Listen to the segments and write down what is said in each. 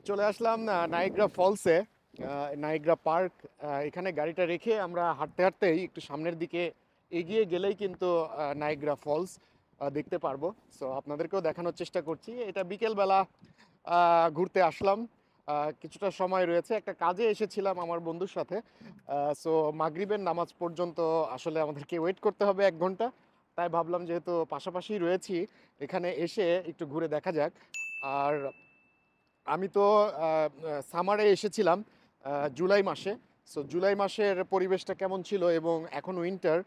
চলে আসলাম নায়াগ্রা ফলসে। Niagara park. এখানে গাড়িটা রেখে আমরা হাঁটতে হাঁটতেই একটু সামনের দিকে এগিয়ে গেলেই কিন্তু নায়াগ্রা ফলস দেখতে পারবো। সো আপনাদেরকেও দেখানোর চেষ্টা করছি। এটা বিকেলবেলা ঘুরতে আসলাম। কিছুটা সময় রয়েছে, একটা কাজে এসেছিলাম আমার বন্ধুর সাথে। সো মাগরিবের নামাজ পর্যন্ত আসলে আমাদেরকে ওয়েট করতে হবে 1 ঘন্টা। তাই ভাবলাম যেহেতু পাশাপাশি রয়েছি, এখানে এসে একটু ঘুরে দেখা যাক। আর আমি তো সামারে এসেছিলাম জুলাই মাসে। সো জুলাই মাসের পরিবেশটা কেমন ছিল এবং এখন উইন্টার।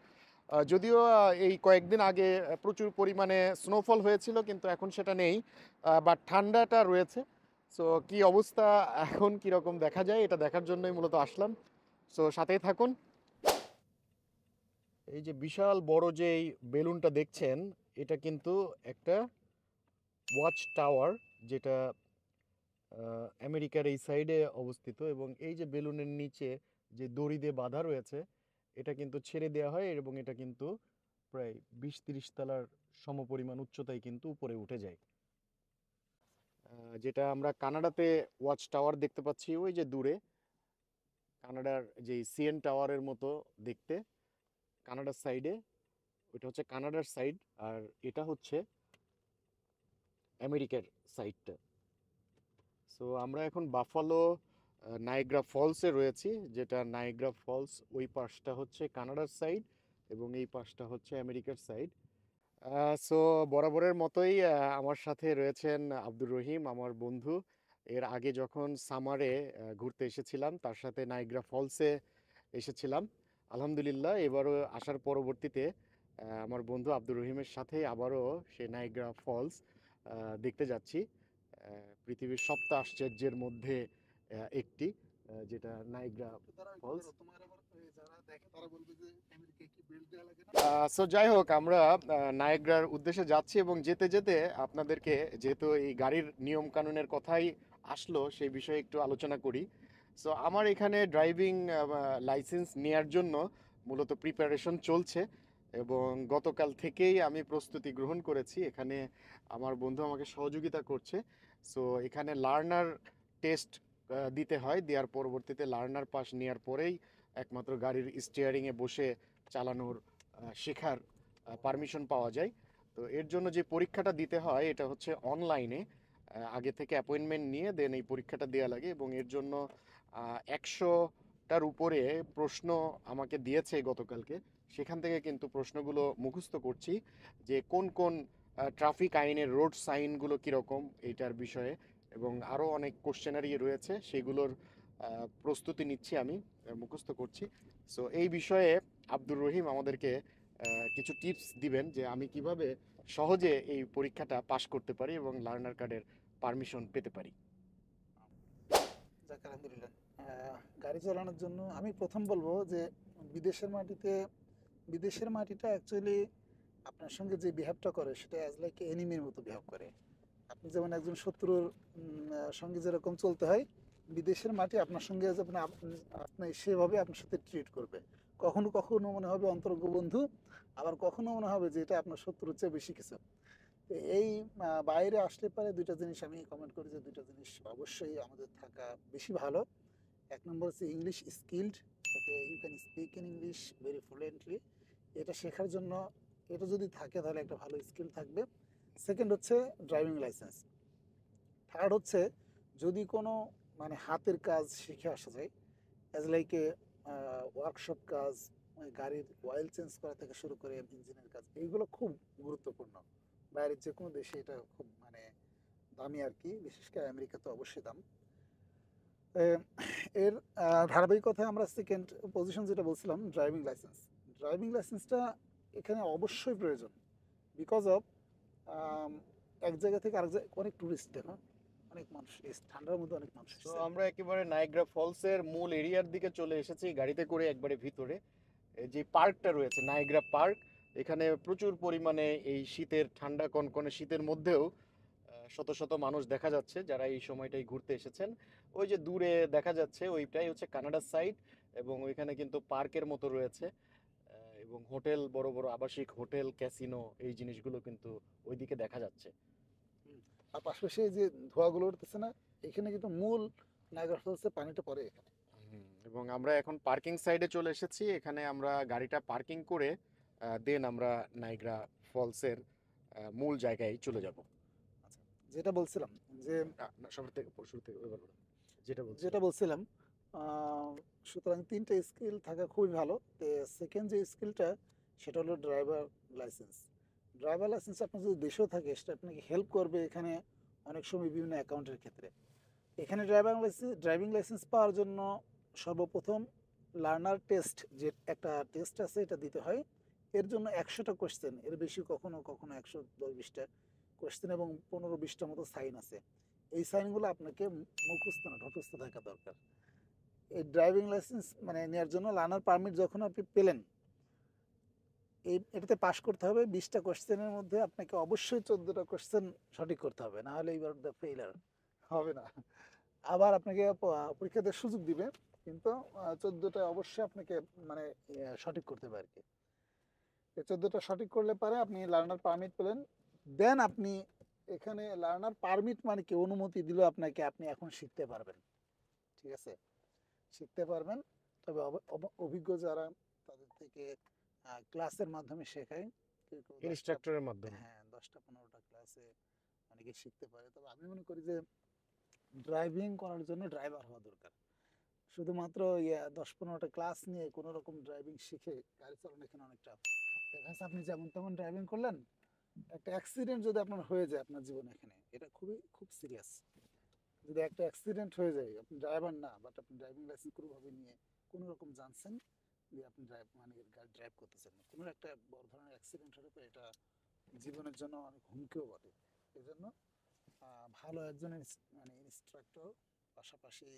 যদিও এই কয়েকদিন আগে প্রচুর পরিমাণে স্নোফল হয়েছিল, কিন্তু এখন সেটা নেই। বাট ঠান্ডাটা রয়েছে। সো কি অবস্থা এখন কীরকম দেখা যায়, এটা দেখার জন্যই মূলত আসলাম। সো সাথেই থাকুন। এই যে বিশাল বড় যে এই বেলুনটা দেখছেন, এটা কিন্তু একটা ওয়াচ টাওয়ার, যেটা আমেরিকার এই সাইডে অবস্থিত। এবং এই যে বেলুনের নিচে যে দড়ি দিয়ে বাঁধা রয়েছে, এটা কিন্তু ছেড়ে দেওয়া হয় এবং এটা কিন্তু প্রায় 20-30 তলার সমপরিমাণ উচ্চতায় কিন্তু উপরে উঠে যায়। যেটা আমরা কানাডাতে ওয়াচ টাওয়ার দেখতে পাচ্ছি ওই যে দূরে, কানাডার যে সিএন টাওয়ারের মতো দেখতে, কানাডার সাইডে। ওইটা হচ্ছে কানাডার সাইড, আর এটা হচ্ছে আমেরিকার সাইডটা। সো আমরা এখন বাফালো নায়াগ্রা ফলসে রয়েছি, যেটা নায়াগ্রা ফলস ওই পাশটা হচ্ছে কানাডার সাইড এবং এই পাশটা হচ্ছে আমেরিকার সাইড। সো বরাবরের মতোই আমার সাথে রয়েছেন আব্দুর রহিম, আমার বন্ধু। এর আগে যখন সামারে ঘুরতে এসেছিলাম, তার সাথে নায়াগ্রা ফলসে এসেছিলাম। আলহামদুলিল্লাহ এবারও আসার পরবর্তীতে আমার বন্ধু আব্দুর রহিমের সাথে আবারও সে নায়াগ্রা ফলস দেখতে যাচ্ছি। পৃথিবীর সপ্ত আশ্চর্যের মধ্যে একটি, যেটা নায়াগ্রা ফলস। সো যাই হোক, আমরা নায়াগ্রার উদ্দেশ্যে যাচ্ছি এবং যেতে যেতে আপনাদেরকে, যেহেতু এই গাড়ির নিয়ম কানুনের কথাই আসলো, সেই বিষয়ে একটু আলোচনা করি। সো আমার এখানে ড্রাইভিং লাইসেন্স নেয়ার জন্য মূলত প্রিপারেশন চলছে এবং গতকাল থেকেই আমি প্রস্তুতি গ্রহণ করেছি। এখানে আমার বন্ধু আমাকে সহযোগিতা করছে। সো এখানে লার্নার টেস্ট দিতে হয়, দেওয়ার পরবর্তীতে লার্নার পাস নেওয়ার পরেই একমাত্র গাড়ির স্টিয়ারিংয়ে বসে চালানোর শেখার পারমিশন পাওয়া যায়। তো এর জন্য যে পরীক্ষাটা দিতে হয়, এটা হচ্ছে অনলাইনে আগে থেকে অ্যাপয়েন্টমেন্ট নিয়ে দেন এই পরীক্ষাটা দেওয়া লাগে। এবং এর জন্য 100টার উপরে প্রশ্ন আমাকে দিয়েছে গতকালকে। সেখান থেকে কিন্তু প্রশ্নগুলো মুখস্থ করছি, যে কোন কোন ট্রাফিক আইনের রোড সাইনগুলো কীরকম এইটার বিষয়ে, এবং আরও অনেক কোশ্চেনারি রয়েছে, সেগুলোর প্রস্তুতি নিচ্ছি আমি, মুখস্থ করছি। সো এই বিষয়ে আব্দুর রহিম আমাদেরকে কিছু টিপস দিবেন যে আমি কিভাবে সহজে এই পরীক্ষাটা পাশ করতে পারি এবং লার্নার কার্ডের পারমিশন পেতে পারি। যাক আলহামদুলিল্লাহ। গাড়ি চালানোর জন্য আমি প্রথম বলবো যে বিদেশের মাটিতে বিদেশের মাটিটা অ্যাকচুয়ালি আপনার সঙ্গে যে বিহেভটা করে সেটা অ্যাজ লাইক এনিমির মতো বিহেভ করে। আপনি যেমন একজন শত্রুর সঙ্গে যেরকম চলতে হয়, বিদেশের মাটি আপনার সঙ্গে যেমন আপনি সেভাবে আপনার সাথে ট্রিট করবে। কখনো কখনো মনে হবে অন্তরঙ্গ বন্ধু, আবার কখনো মনে হবে যে এটা আপনার শত্রুর চেয়ে বেশি কিছু। তো এই বাইরে আসলে পারে দুইটা জিনিস আমি কমেন্ট করি যে দুইটা জিনিস অবশ্যই আমাদের থাকা বেশি ভালো। এক নম্বর হচ্ছে ইংলিশ স্কিল্ড, যাতে you can speak in English very fluently. এটা শেখার জন্য এটা যদি থাকে তাহলে একটা ভালো স্কিল থাকবে। সেকেন্ড হচ্ছে ড্রাইভিং লাইসেন্স। থার্ড হচ্ছে যদি কোনো মানে হাতের কাজ শিখে আসা যায়, অ্যাজ লাইক এ ওয়ার্কশপ কাজ, গাড়ির অয়েল চেঞ্জ করা থেকে শুরু করে ইঞ্জিনের কাজ, এইগুলো খুব গুরুত্বপূর্ণ। বাইরের যে কোনো দেশে এটা খুব মানে দামি আর কি, বিশেষ করে আমেরিকা তো অবশ্যই দাম। এ- এর ধারাবাহিকতায় আমরা সেকেন্ড পজিশন যেটা বলছিলাম ড্রাইভিং লাইসেন্স। ড্রাইভিং লাইসেন্সটা এখানে অবশ্যই প্রয়োজন, বিকজ অফ এক জায়গা থেকে আরেক জায়গায় অনেক টুরিস্ট, না অনেক মানুষ এই ঠান্ডার মধ্যে অনেক মানুষ তো এসছে। আমরা একেবারে নায়াগ্রা ফলসের মূল এরিয়ার দিকে চলে এসেছি গাড়িতে করে, একবারে ভিতরে। এই যে পার্কটা রয়েছে নায়াগ্রা পার্ক, এখানে প্রচুর পরিমাণে এই শীতের, ঠান্ডা কনকনে শীতের মধ্যেও শত শত মানুষ দেখা যাচ্ছে যারা এই সময়টাই ঘুরতে এসেছেন। ওই যে দূরে দেখা যাচ্ছে ওইটাই হচ্ছে কানাডার সাইড, এবং ওইখানে কিন্তু পার্কের মতো রয়েছে এবং হোটেল, বড় বড় আবাসিক হোটেল, ক্যাসিনো, এই জিনিসগুলো কিন্তু ওইদিকে দেখা যাচ্ছে। হুম। আর পাশাপাশি এই যে ধোঁয়াগুলো উঠতেছে না, এখানে কিন্তু মূল নায়াগ্রা ফলসে পানিটা পড়ে এখানে। এবং আমরা এখন পার্কিং সাইডে চলে এসেছি, এখানে আমরা গাড়িটা পার্কিং করে দেন আমরা নায়াগ্রা ফলসের মূল জায়গায় চলে যাব। আচ্ছা, যেটা বলছিলাম যে সবার থেকে শুরু থেকে এবার বলো। যেটা বলছিলাম সুতরাং 3টা স্কিল থাকা খুবই ভালো। সেকেন্ড যে স্কিলটা সেটা হলো ড্রাইভার লাইসেন্স। ড্রাইভার লাইসেন্স আপনার যদি দেশেও থাকে সেটা আপনাকে হেল্প করবে এখানে অনেক সময় বিভিন্ন অ্যাকাউন্টের ক্ষেত্রে। এখানে ড্রাইভিং লাইসেন্স পাওয়ার জন্য সর্বপ্রথম লার্নার টেস্ট যে একটা টেস্ট আছে এটা দিতে হয়। এর জন্য 100টা কোশ্চেন, এর বেশি কখনো কখনো 110-20টা কোশ্চেন এবং 15-20টা মতো সাইন আছে। এই সাইনগুলো আপনাকে মুখস্থ না ঠোঁটস্থ থাকা দরকার। এই ড্রাইভিং লাইসেন্স মানে নেওয়ার জন্য লার্নার পারমিট যখন আপনি পেলেন এটাতে পাশ করতে হবে। 20টা কোশ্চেনের মধ্যে আপনাকে অবশ্যই 14টা কোশ্চেন সঠিক করতে হবে, না হলে এবার দ্য ফেইলার হবে না। আবার আপনাকে পরীক্ষা দেওয়ার সুযোগ দিবে, কিন্তু 14টা অবশ্যই আপনাকে মানে সঠিক করতে হবে আর কি। 14টা সঠিক করলে পারে আপনি লার্নার পারমিট পেলেন। দেন আপনি এখানে লার্নার পারমিট মানে কি অনুমতি দিল আপনাকে, আপনি এখন শিখতে পারবেন। ঠিক আছে, শিখতে পারবেন। তবে অভিজ্ঞ যারা তাদের থেকে ক্লাসের মাধ্যমে শেখায়, ইনস্ট্রাক্টরের মাধ্যমে। হ্যাঁ, 10টা-15টা ক্লাসে অনেকে শিখতে পারে। তবে আমি মনে করি যে ড্রাইভিং করার জন্য ড্রাইভার হওয়া দরকার। শুধুমাত্র 10-15টা ক্লাস নিয়ে কোনো রকম ড্রাইভিং শিখে গাড়ি চালানো এখানে অনেকটা দেখা যাচ্ছে আপনি যেমন তেমন ড্রাইভিং করলেন, একটা অ্যাক্সিডেন্ট যদি আপনার হয়ে যায় আপনার জীবনে, এখানে এটা খুব সিরিয়াস। যদি একটা অ্যাক্সিডেন্ট হয়ে যায়, আপনি ড্রাইভার না বাট আপনি ড্রাইভিং লাইসেন্স পুরোভাবে নিয়ে কোনো রকম জানছেন যে আপনি গাড়ি ড্রাইভ করতেছেন, কোনো একটা বড় ধরনের অ্যাক্সিডেন্ট হলে পরে এটা জীবনের জন্য অনেক হুমকিও বটে। এই জন্য ভালো একজন ইনস্ট্রাক্টর, পাশাপাশি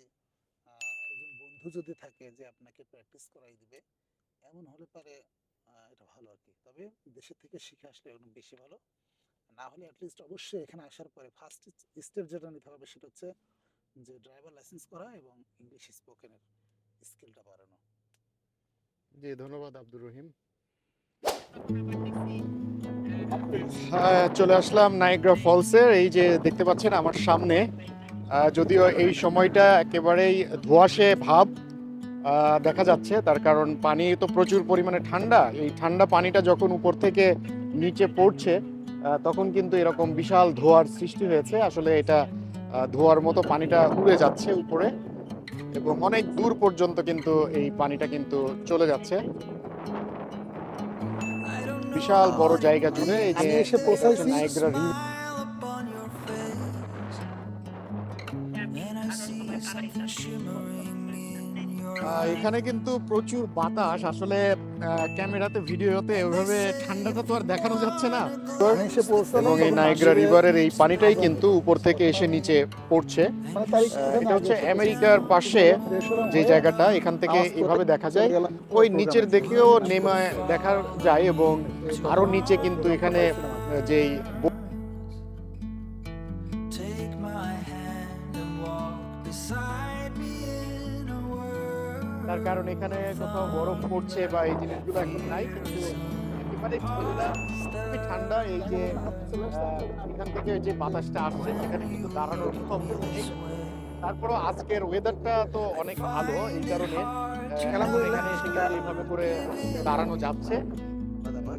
একজন বন্ধু যদি থাকে যে আপনাকে প্র্যাকটিস করাই দিবে, এমন হলে পারে এটা ভালো আর কি। তবে দেশের থেকে শিখে আসলে অনেক বেশি ভালো। না হলে অ্যাটলিস্ট অবশ্যই এখানে আসার পরে ফার্স্ট স্টেপ যেটা নিতে হবে সেটা হচ্ছে যে ড্রাইভার লাইসেন্স করা এবং ইংলিশ স্পোকেনের স্কিলটা বাড়ানো। জি, ধন্যবাদ আব্দুর রহিম। চলে আসলাম নায়াগ্রা ফলসের। এই যে দেখতে পাচ্ছেন আমার সামনে, যদিও এই সময়টা একেবারেই ধোঁয়াশে ভাব দেখা যাচ্ছে, তার কারণ পানি তো প্রচুর পরিমাণে ঠান্ডা। এই ঠান্ডা পানিটা যখন উপর থেকে নিচে পড়ছে তখন কিন্তু এরকম বিশাল ধোঁয়ার সৃষ্টি হয়েছে। আসলে এটা ধোঁয়ার মতো পানিটা উড়ে যাচ্ছে উপরে এবং অনেক দূর পর্যন্ত কিন্তু এই পানিটা কিন্তু চলে যাচ্ছে বিশাল বড় জায়গা জুড়ে। এই যে এসে পৌঁছাইছি নায়াগ্রা রিভার। এখানে কিন্তু প্রচুর বাতাস। আসলে ক্যামেরাতে ভিডিওতে ওইভাবে ঠান্ডাটা তো আর দেখানো যাচ্ছে না। এবং এই নায়াগ্রা রিভারের এই পানিটাই কিন্তু উপর থেকে এসে নিচে পড়ছে। এটা হচ্ছে আমেরিকার পাশে যে জায়গাটা, এখান থেকে এভাবে দেখা যায়। ওই নিচের দিকেও নেমে দেখা যায় এবং আরো নিচে কিন্তু এখানে যেই তার কারণ এখানে কোথাও বরফ পড়ছে বা এই জিনিসগুলো এখন নাই, কিন্তু একেবারে ঠান্ডা। এই যে এখান থেকে যে বাতাসটা আসছে সেখানে কিন্তু দাঁড়ানোর সম্ভব নেই। তারপরও আজকের ওয়েদারটা তো অনেক ভালো, এই কারণে এখানে এসে এইভাবে করে দাঁড়ানো যাচ্ছে।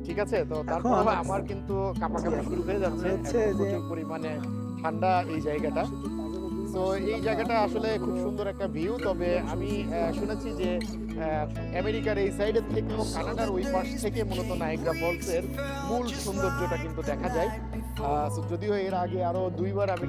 ঠিক আছে, তো তারপর আমার কিন্তু কাঁপাকাঁপি শুরু হয়ে যাচ্ছে, প্রচুর পরিমাণে ঠান্ডা এই জায়গাটা। তো এই জায়গাটা আসলে খুব সুন্দর একটা ভিউ। তবে আমি শুনেছি যে আমেরিকার এই সাইডের থেকেও কানাডার ওই পাশ থেকে মূলত নায়াগ্রা ফলসের মূল সৌন্দর্যটা কিন্তু দেখা যায়। যদিও এর আগে আরো 2বার আমি